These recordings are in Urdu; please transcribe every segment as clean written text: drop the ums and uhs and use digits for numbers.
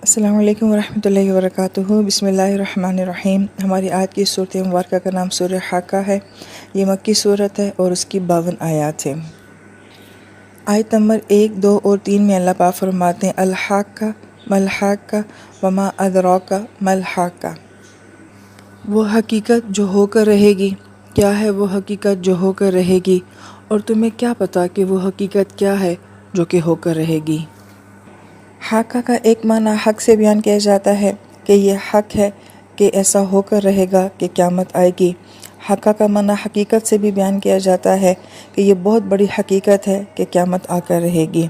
السلام علیکم ورحمۃ اللہ وبرکاتہ۔ بسم اللہ الرحمن الرحیم۔ ہماری آج کی صورت مبارکہ کا نام سورہ حاقہ ہے۔ یہ مکی صورت ہے اور اس کی 52 آیات ہیں۔ آیت نمبر 1، 2 اور 3 میں اللہ پاک فرماتے ہیں الحاقہ ملحاقہ وما ادراک ملحاقہ۔ وہ حقیقت جو ہو کر رہے گی، کیا ہے وہ حقیقت جو ہو کر رہے گی، اور تمہیں کیا پتہ کہ وہ حقیقت کیا ہے جو کہ ہو کر رہے گی۔ حاقہ کا ایک معنی حق سے بیان کیا جاتا ہے کہ یہ حق ہے کہ ایسا ہو کر رہے گا کہ قیامت آئے گی۔ حاقہ کا معنی حقیقت سے بھی بیان کیا جاتا ہے کہ یہ بہت بڑی حقیقت ہے کہ قیامت آ کر رہے گی۔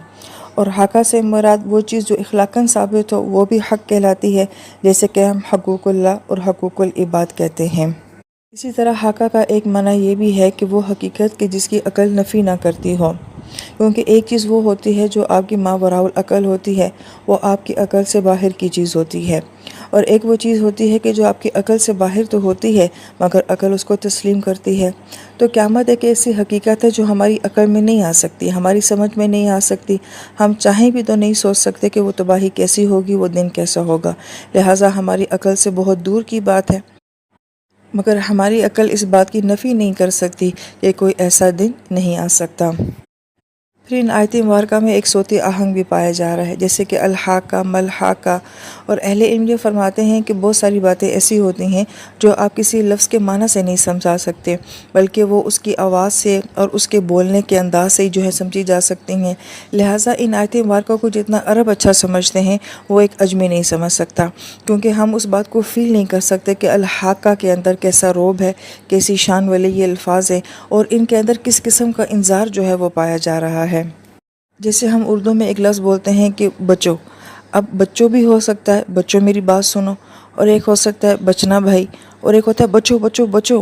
اور حاقہ سے مراد وہ چیز جو اخلاقاً ثابت ہو وہ بھی حق کہلاتی ہے، جیسے کہ ہم حقوق اللہ اور حقوق العباد کہتے ہیں۔ اسی طرح حاقہ کا ایک معنی یہ بھی ہے کہ وہ حقیقت کہ جس کی عقل نفی نہ کرتی ہو، کیونکہ ایک چیز وہ ہوتی ہے جو آپ کی ماوراء العقل ہوتی ہے، وہ آپ کی عقل سے باہر کی چیز ہوتی ہے، اور ایک وہ چیز ہوتی ہے کہ جو آپ کی عقل سے باہر تو ہوتی ہے مگر عقل اس کو تسلیم کرتی ہے۔ تو قیامت ایک ایسی حقیقت ہے جو ہماری عقل میں نہیں آ سکتی، ہماری سمجھ میں نہیں آ سکتی، ہم چاہیں بھی تو نہیں سوچ سکتے کہ وہ تباہی کیسی ہوگی، وہ دن کیسا ہوگا، لہٰذا ہماری عقل سے بہت دور کی بات ہے، مگر ہماری عقل اس بات کی نفی نہیں کر سکتی کہ کوئی ایسا دن نہیں آ سکتا۔ پھر ان آیت مبارکہ میں ایک صوتی آہنگ بھی پایا جا رہا ہے، جیسے کہ الحاقہ ملحاقہ، اور اہل علم یہ فرماتے ہیں کہ بہت ساری باتیں ایسی ہوتی ہیں جو آپ کسی لفظ کے معنی سے نہیں سمجھا سکتے، بلکہ وہ اس کی آواز سے اور اس کے بولنے کے انداز سے ہی جو ہے سمجھی جا سکتی ہیں۔ لہٰذا ان آیت مبارکہ کو جتنا عرب اچھا سمجھتے ہیں وہ ایک عجمی نہیں سمجھ سکتا، کیونکہ ہم اس بات کو فیل نہیں کر سکتے کہ الحاقہ کے اندر کیسا روب ہے، کیسی شان والے یہ الفاظ ہیں، اور ان کے اندر کس قسم کا انذار جو ہے وہ پایا جا رہا ہے۔ جیسے ہم اردو میں ایک لفظ بولتے ہیں کہ بچو، اب بچو بھی ہو سکتا ہے بچو میری بات سنو، اور ایک ہو سکتا ہے بچنا بھائی، اور ایک ہوتا ہے بچو بچو بچو۔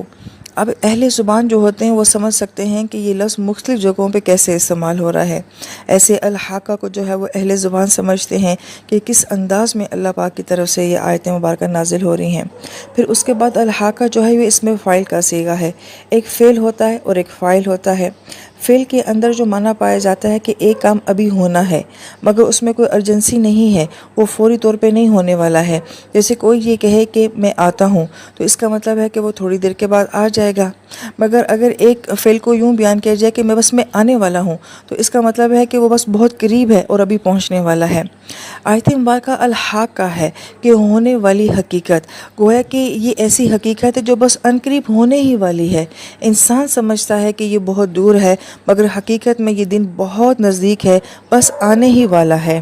اب اہل زبان جو ہوتے ہیں وہ سمجھ سکتے ہیں کہ یہ لفظ مختلف جگہوں پہ کیسے استعمال ہو رہا ہے۔ ایسے الحاقہ کو جو ہے وہ اہل زبان سمجھتے ہیں کہ کس انداز میں اللہ پاک کی طرف سے یہ آیتیں مبارکہ نازل ہو رہی ہیں۔ پھر اس کے بعد الحاقہ جو ہے یہ اسم فاعل کا صیغہ ہے، ایک فعل ہوتا ہے اور ایک فاعل ہوتا ہے۔ فعل کے اندر جو معنی پایا جاتا ہے کہ ایک کام ابھی ہونا ہے مگر اس میں کوئی ارجنسی نہیں ہے، وہ فوری طور پہ نہیں ہونے والا ہے۔ جیسے کوئی یہ کہے کہ میں آتا ہوں تو اس کا مطلب ہے کہ وہ تھوڑی دیر کے بعد آ جائے گا، مگر اگر ایک فعل کو یوں بیان کیا جائے کہ میں آنے والا ہوں تو اس کا مطلب ہے کہ وہ بس بہت قریب ہے اور ابھی پہنچنے والا ہے۔ آیت مبارکہ الحاقہ ہے کہ ہونے والی حقیقت، گویا کہ یہ ایسی حقیقت ہے جو بس عنقریب ہونے ہی والی ہے۔ انسان سمجھتا ہے کہ یہ بہت دور ہے مگر حقیقت میں یہ دن بہت نزدیک ہے، بس آنے ہی والا ہے۔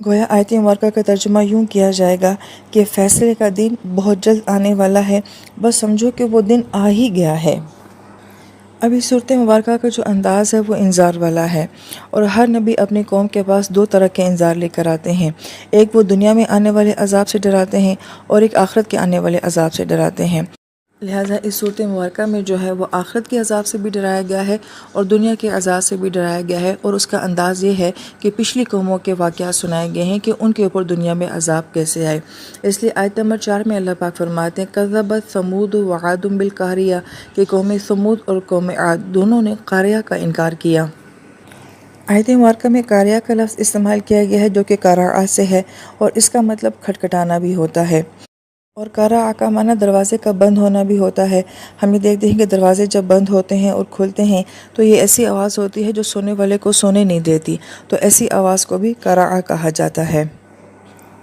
گویا آیت مبارکہ کا ترجمہ یوں کیا جائے گا کہ فیصلے کا دن بہت جلد آنے والا ہے، بس سمجھو کہ وہ دن آ ہی گیا ہے۔ اب اس صورت مبارکہ کا جو انداز ہے وہ انذار والا ہے، اور ہر نبی اپنی قوم کے پاس دو طرح کے انذار لے کر آتے ہیں، ایک وہ دنیا میں آنے والے عذاب سے ڈراتے ہیں اور ایک آخرت کے آنے والے عذاب سے ڈراتے ہیں۔ لہٰذا اس صورت مبارکہ میں جو ہے وہ آخرت کے عذاب سے بھی ڈرایا گیا ہے اور دنیا کے عذاب سے بھی ڈرایا گیا ہے، اور اس کا انداز یہ ہے کہ پچھلی قوموں کے واقعات سنائے گئے ہیں کہ ان کے اوپر دنیا میں عذاب کیسے آئے۔ اس لیے آیت نمبر 4 میں اللہ پاک فرماتے ہیں کذبت ثمود وعاد بالقاریہ، کہ قوم ثمود اور قوم عاد دونوں نے قاریہ کا انکار کیا۔ آیت مبارکہ میں قاریہ کا لفظ استعمال کیا گیا ہے جو کہ قرع سے ہے، اور اس کا مطلب کھٹکھٹانا بھی ہوتا ہے، اور قرع کا معنی دروازے کا بند ہونا بھی ہوتا ہے۔ ہم یہ دیکھتے ہیں کہ دروازے جب بند ہوتے ہیں اور کھلتے ہیں تو یہ ایسی آواز ہوتی ہے جو سونے والے کو سونے نہیں دیتی، تو ایسی آواز کو بھی قرع کہا جاتا ہے۔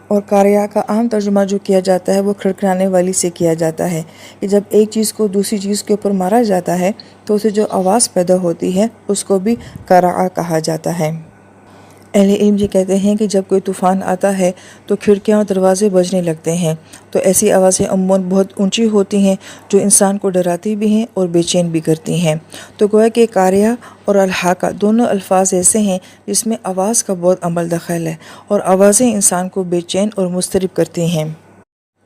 اور قاریہ کا عام ترجمہ جو کیا جاتا ہے وہ کھڑکھڑانے والی سے کیا جاتا ہے، کہ جب ایک چیز کو دوسری چیز کے اوپر مارا جاتا ہے تو اسے جو آواز پیدا ہوتی ہے اس کو بھی قرع کہا جاتا ہے۔ اہل علم یہ کہتے ہیں کہ جب کوئی طوفان آتا ہے تو کھڑکیاں اور دروازے بجنے لگتے ہیں، تو ایسی آوازیں عموماً بہت اونچی ہوتی ہیں جو انسان کو ڈراتی بھی ہیں اور بے چین بھی کرتی ہیں۔ تو گویا کہ قاریہ اور الحاقہ دونوں الفاظ ایسے ہیں جس میں آواز کا بہت عمل دخل ہے، اور آوازیں انسان کو بے چین اور مضطرب کرتی ہیں۔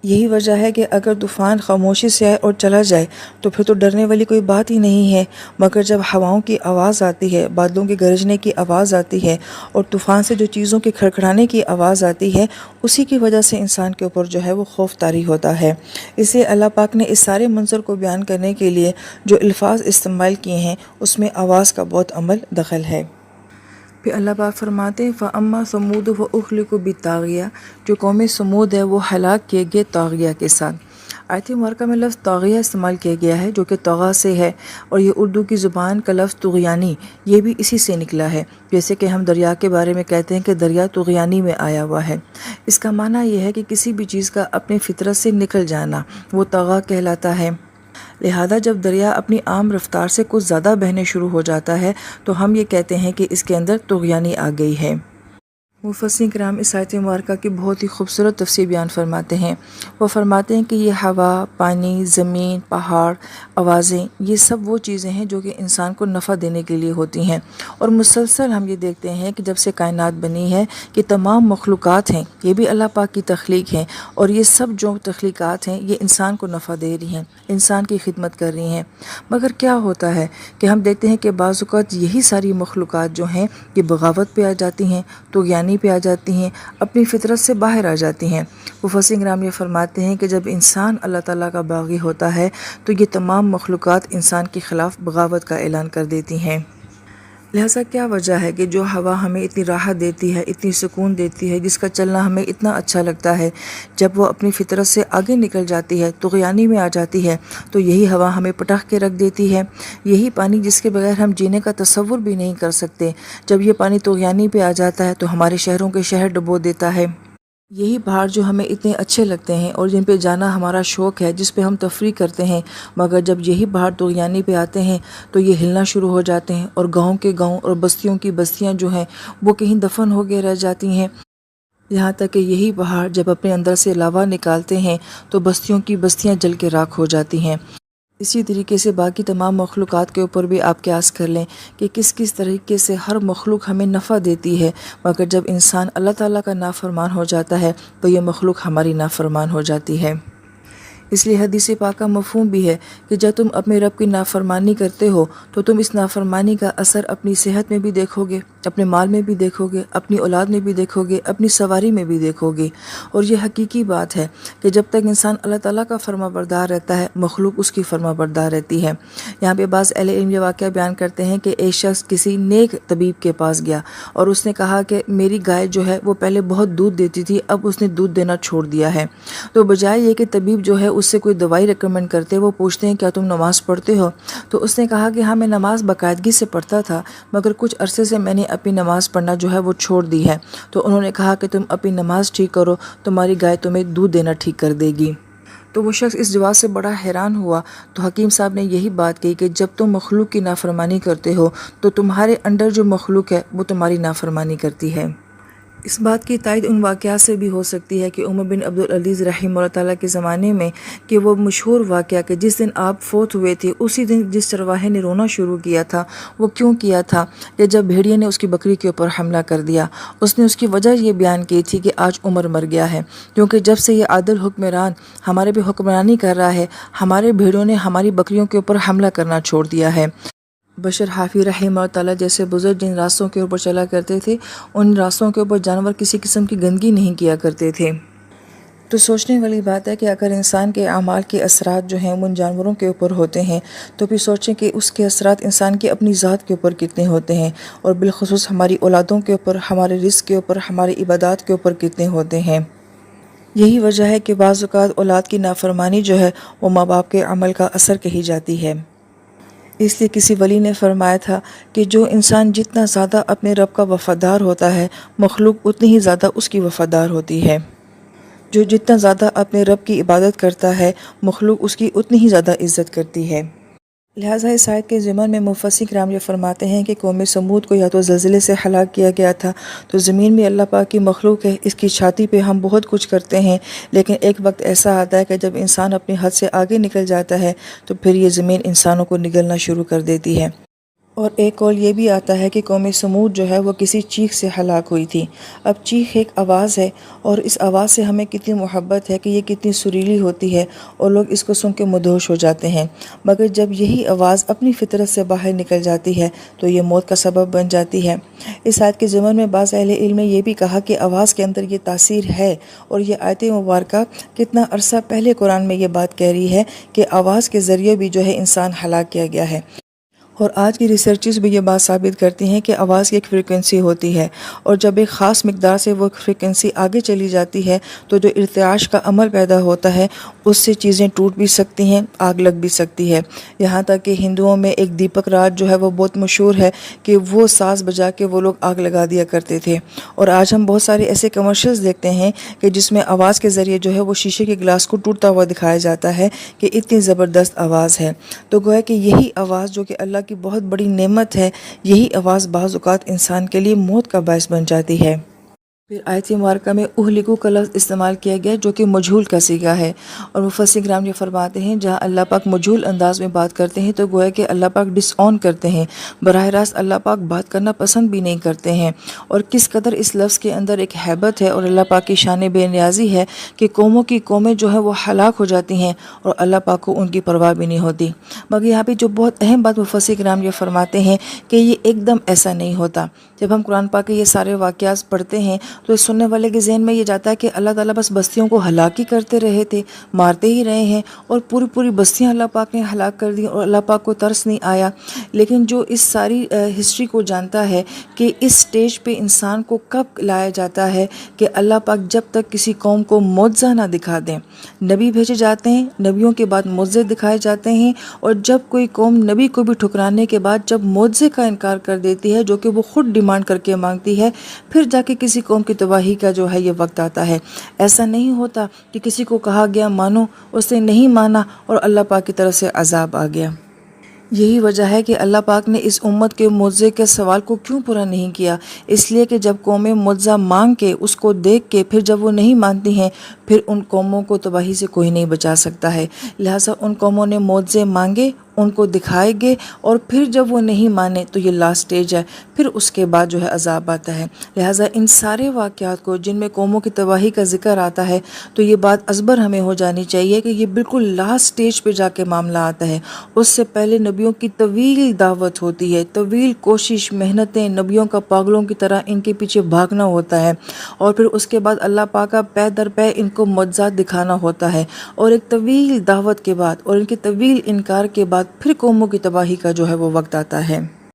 یہی وجہ ہے کہ اگر طوفان خاموشی سے آئے اور چلا جائے تو پھر تو ڈرنے والی کوئی بات ہی نہیں ہے، مگر جب ہواؤں کی آواز آتی ہے، بادلوں کے گرجنے کی آواز آتی ہے، اور طوفان سے جو چیزوں کے کھڑکھڑانے کی آواز آتی ہے، اسی کی وجہ سے انسان کے اوپر جو ہے وہ خوف طاری ہوتا ہے۔ اس لیے اللہ پاک نے اس سارے منظر کو بیان کرنے کے لیے جو الفاظ استعمال کیے ہیں اس میں آواز کا بہت عمل دخل ہے۔ پھر اللہ پاک فرماتے ہیں فَأَمَّا ثَمُودُ فَأُهْلِكُوا بِالطَّاغِيَةِ، جو قوم سمود ہے وہ ہلاک کیے گئے طاغیہ کے ساتھ۔ آیت مبارکہ میں لفظ طاغیہ استعمال کیا گیا ہے جو کہ طغا سے ہے، اور یہ اردو کی زبان کا لفظ طغیانی یہ بھی اسی سے نکلا ہے، جیسے کہ ہم دریا کے بارے میں کہتے ہیں کہ دریا طغیانی میں آیا ہوا ہے۔ اس کا معنی یہ ہے کہ کسی بھی چیز کا اپنی فطرت سے نکل جانا وہ طغا کہلاتا ہے۔ لہذا جب دریا اپنی عام رفتار سے کچھ زیادہ بہنے شروع ہو جاتا ہے تو ہم یہ کہتے ہیں کہ اس کے اندر طغیانی آ گئی ہے۔ مفسرین کرام اس آیت مبارکہ کی بہت ہی خوبصورت تفسیر بیان فرماتے ہیں۔ وہ فرماتے ہیں کہ یہ ہوا، پانی، زمین، پہاڑ، آوازیں، یہ سب وہ چیزیں ہیں جو کہ انسان کو نفع دینے کے لیے ہوتی ہیں، اور مسلسل ہم یہ دیکھتے ہیں کہ جب سے کائنات بنی ہے کہ تمام مخلوقات ہیں یہ بھی اللہ پاک کی تخلیق ہیں، اور یہ سب جو تخلیقات ہیں یہ انسان کو نفع دے رہی ہیں، انسان کی خدمت کر رہی ہیں۔ مگر کیا ہوتا ہے کہ ہم دیکھتے ہیں کہ بعض اوقات یہی ساری مخلوقات جو ہیں یہ بغاوت پہ آ جاتی ہیں، طغیانی پہ آ جاتی ہیں، اپنی فطرت سے باہر آ جاتی ہیں۔ مفسرین کرام یہ فرماتے ہیں کہ جب انسان اللہ تعالیٰ کا باغی ہوتا ہے تو یہ تمام مخلوقات انسان کے خلاف بغاوت کا اعلان کر دیتی ہیں۔ لہٰذا کیا وجہ ہے کہ جو ہوا ہمیں اتنی راحت دیتی ہے، اتنی سکون دیتی ہے، جس کا چلنا ہمیں اتنا اچھا لگتا ہے، جب وہ اپنی فطرت سے آگے نکل جاتی ہے، طغیانی میں آ جاتی ہے، تو یہی ہوا ہمیں پٹخ کے رکھ دیتی ہے۔ یہی پانی جس کے بغیر ہم جینے کا تصور بھی نہیں کر سکتے، جب یہ پانی طغیانی پہ آ جاتا ہے تو ہمارے شہروں کے شہر ڈبو دیتا ہے۔ یہی پہاڑ جو ہمیں اتنے اچھے لگتے ہیں اور جن پہ جانا ہمارا شوق ہے، جس پہ ہم تفریح کرتے ہیں، مگر جب یہی پہاڑ طغیانی پہ آتے ہیں تو یہ ہلنا شروع ہو جاتے ہیں، اور گاؤں کے گاؤں اور بستیوں کی بستیاں جو ہیں وہ کہیں دفن ہو کے رہ جاتی ہیں، یہاں تک کہ یہی پہاڑ جب اپنے اندر سے لاوا نکالتے ہیں تو بستیوں کی بستیاں جل کے راکھ ہو جاتی ہیں۔ اسی طریقے سے باقی تمام مخلوقات کے اوپر بھی آپ قیاس کر لیں کہ کس کس طریقے سے ہر مخلوق ہمیں نفع دیتی ہے، مگر جب انسان اللہ تعالیٰ کا نافرمان ہو جاتا ہے تو یہ مخلوق ہماری نافرمان ہو جاتی ہے۔ اس لیے حدیث پاک کا مفہوم بھی ہے کہ جب تم اپنے رب کی نافرمانی کرتے ہو تو تم اس نافرمانی کا اثر اپنی صحت میں بھی دیکھو گے، اپنے مال میں بھی دیکھو گے، اپنی اولاد میں بھی دیکھو گے، اپنی سواری میں بھی دیکھو گے۔ اور یہ حقیقی بات ہے کہ جب تک انسان اللہ تعالیٰ کا فرما بردار رہتا ہے، مخلوق اس کی فرما بردار رہتی ہے۔ یہاں پہ بعض اہل علم یہ واقعہ بیان کرتے ہیں کہ ایک شخص کسی نیک طبیب کے پاس گیا اور اس نے کہا کہ میری گائے جو ہے وہ پہلے بہت دودھ دیتی تھی، اب اس نے دودھ دینا چھوڑ دیا ہے۔ تو بجائے یہ کہ طبیب جو ہے اس سے کوئی دوائی ریکمنڈ کرتے، وہ پوچھتے ہیں کیا تم نماز پڑھتے ہو؟ تو اس نے کہا کہ ہاں میں نماز باقاعدگی سے پڑھتا تھا، مگر کچھ عرصے سے میں نے اپنی نماز پڑھنا جو ہے وہ چھوڑ دی ہے۔ تو انہوں نے کہا کہ تم اپنی نماز ٹھیک کرو، تمہاری گائے تمہیں دودھ دینا ٹھیک کر دے گی۔ تو وہ شخص اس جواب سے بڑا حیران ہوا۔ تو حکیم صاحب نے یہی بات کہی کہ جب تم مخلوق کی نافرمانی کرتے ہو تو تمہارے اندر جو مخلوق ہے وہ تمہاری نافرمانی کرتی ہے۔ اس بات کی تائید ان واقعات سے بھی ہو سکتی ہے کہ عمر بن عبدالعزیز رحمہ اللہ تعالیٰ کے زمانے میں کہ وہ مشہور واقعہ کہ جس دن آپ فوت ہوئے تھے اسی دن جس چرواہے نے رونا شروع کیا تھا، وہ کیوں کیا تھا کہ جب بھیڑیے نے اس کی بکری کے اوپر حملہ کر دیا، اس نے اس کی وجہ یہ بیان کی تھی کہ آج عمر مر گیا ہے، کیونکہ جب سے یہ عادل حکمران ہمارے پہ حکمرانی کر رہا ہے، ہمارے بھیڑوں نے ہماری بکریوں کے اوپر حملہ کرنا چھوڑ دیا ہے۔ بشر حافی رحمہ اللہ تعالیٰ جیسے بزرگ جن راستوں کے اوپر چلا کرتے تھے، ان راستوں کے اوپر جانور کسی قسم کی گندگی نہیں کیا کرتے تھے۔ تو سوچنے والی بات ہے کہ اگر انسان کے اعمال کے اثرات جو ہیں ان جانوروں کے اوپر ہوتے ہیں تو پھر سوچیں کہ اس کے اثرات انسان کی اپنی ذات کے اوپر کتنے ہوتے ہیں، اور بالخصوص ہماری اولادوں کے اوپر، ہمارے رزق کے اوپر، ہماری عبادات کے اوپر کتنے ہوتے ہیں۔ یہی وجہ ہے کہ بعض اوقات اولاد کی نافرمانی جو ہے وہ ماں باپ کے عمل کا اثر کہی جاتی ہے۔ اس لیے کسی ولی نے فرمایا تھا کہ جو انسان جتنا زیادہ اپنے رب کا وفادار ہوتا ہے، مخلوق اتنی ہی زیادہ اس کی وفادار ہوتی ہے۔ جو جتنا زیادہ اپنے رب کی عبادت کرتا ہے، مخلوق اس کی اتنی ہی زیادہ عزت کرتی ہے۔ لہٰذا اس آیت کے ضمن میں مفسرین کرام یہ فرماتے ہیں کہ قوم سمود کو یا تو زلزلے سے ہلاک کیا گیا تھا، تو زمین میں اللہ پاک کی مخلوق ہے، اس کی چھاتی پہ ہم بہت کچھ کرتے ہیں، لیکن ایک وقت ایسا آتا ہے کہ جب انسان اپنی حد سے آگے نکل جاتا ہے تو پھر یہ زمین انسانوں کو نگلنا شروع کر دیتی ہے۔ اور ایک قول یہ بھی آتا ہے کہ قوم سمود جو ہے وہ کسی چیخ سے ہلاک ہوئی تھی۔ اب چیخ ایک آواز ہے، اور اس آواز سے ہمیں کتنی محبت ہے کہ یہ کتنی سریلی ہوتی ہے اور لوگ اس کو سن کے مدہوش ہو جاتے ہیں، مگر جب یہی آواز اپنی فطرت سے باہر نکل جاتی ہے تو یہ موت کا سبب بن جاتی ہے۔ اس آیت کے ضمن میں بعض اہل علم نے یہ بھی کہا کہ آواز کے اندر یہ تاثیر ہے، اور یہ آیت مبارکہ کتنا عرصہ پہلے قرآن میں یہ بات کہہ رہی ہے کہ آواز کے ذریعے بھی جو ہے انسان ہلاک کیا گیا ہے۔ اور آج کی ریسرچز بھی یہ بات ثابت کرتی ہیں کہ آواز کی ایک فریکوینسی ہوتی ہے، اور جب ایک خاص مقدار سے وہ فریکوینسی آگے چلی جاتی ہے تو جو ارتعاش کا عمل پیدا ہوتا ہے اس سے چیزیں ٹوٹ بھی سکتی ہیں، آگ لگ بھی سکتی ہے۔ یہاں تک کہ ہندوؤں میں ایک دیپک راج جو ہے وہ بہت مشہور ہے کہ وہ ساز بجا کے وہ لوگ آگ لگا دیا کرتے تھے۔ اور آج ہم بہت سارے ایسے کمرشلز دیکھتے ہیں کہ جس میں آواز کے ذریعے جو ہے وہ شیشے کے گلاس کو ٹوٹتا ہوا دکھایا جاتا ہے کہ اتنی زبردست آواز ہے۔ تو گویا کہ یہی آواز جو کہ اللہ کی بہت بڑی نعمت ہے، یہی آواز بعض اوقات انسان کے لیے موت کا باعث بن جاتی ہے۔ پھر آیت مبارکہ میں اہلکو کا لفظ استعمال کیا گیا جو کہ مجہول کا صیغہ ہے، اور مفسر کرام یہ فرماتے ہیں جہاں اللہ پاک مجہول انداز میں بات کرتے ہیں تو گویا کہ اللہ پاک ڈس آن کرتے ہیں، براہ راست اللہ پاک بات کرنا پسند بھی نہیں کرتے ہیں۔ اور کس قدر اس لفظ کے اندر ایک ہیبت ہے اور اللہ پاک کی شان بے نیازی ہے کہ قوموں کی قومیں جو ہے وہ ہلاک ہو جاتی ہیں اور اللہ پاک کو ان کی پرواہ بھی نہیں ہوتی۔ مگر یہاں پہ جو بہت اہم بات مفسر کرام یہ فرماتے ہیں کہ یہ ایک دم ایسا نہیں ہوتا۔ جب ہم قرآن پاک کے یہ سارے واقعات پڑھتے ہیں تو اس سننے والے کے ذہن میں یہ جاتا ہے کہ اللہ تعالیٰ بس بستیوں کو ہلاک ہی کرتے رہے تھے، مارتے ہی رہے ہیں، اور پوری پوری بستیاں اللہ پاک نے ہلاک کر دی اور اللہ پاک کو ترس نہیں آیا۔ لیکن جو اس ساری ہسٹری کو جانتا ہے کہ اس سٹیج پہ انسان کو کب لایا جاتا ہے کہ اللہ پاک جب تک کسی قوم کو معجزہ نہ دکھا دیں، نبی بھیجے جاتے ہیں، نبیوں کے بعد معجزے دکھائے جاتے ہیں، اور جب کوئی قوم نبی کو بھی ٹھکرانے کے بعد جب معجزے کا انکار کر دیتی ہے جو کہ وہ خود ڈیمانڈ کر کے مانگتی ہے، پھر جا کے کسی قوم کی تباہی کا جو ہے یہ وقت آتا ہے۔ ایسا نہیں ہوتا کہ کسی کو کہا گیا مانو، اس نے نہیں مانا اور اللہ پاک کی طرف سے عذاب آ گیا۔ یہی وجہ ہے کہ اللہ پاک نے اس امت کے معجزے کے سوال کو کیوں پورا نہیں کیا، اس لیے کہ جب قومیں معجزہ مانگ کے اس کو دیکھ کے پھر جب وہ نہیں مانتی ہیں پھر ان قوموں کو تباہی سے کوئی نہیں بچا سکتا ہے۔ لہٰذا ان قوموں نے معجزے مانگے، ان کو دکھائے گے، اور پھر جب وہ نہیں مانے تو یہ لاسٹ سٹیج ہے، پھر اس کے بعد جو ہے عذاب آتا ہے۔ لہٰذا ان سارے واقعات کو جن میں قوموں کی تباہی کا ذکر آتا ہے تو یہ بات ازبر ہمیں ہو جانی چاہیے کہ یہ بالکل لاسٹ سٹیج پہ جا کے معاملہ آتا ہے۔ اس سے پہلے نبیوں کی طویل دعوت ہوتی ہے، طویل کوشش، محنتیں، نبیوں کا پاگلوں کی طرح ان کے پیچھے بھاگنا ہوتا ہے، اور پھر اس کے بعد اللہ پاک کا پے در پے ان کو معجزات دکھانا ہوتا ہے، اور ایک طویل دعوت کے بعد اور ان کے طویل انکار کے بعد پھر قوموں کی تباہی کا جو ہے وہ وقت آتا ہے۔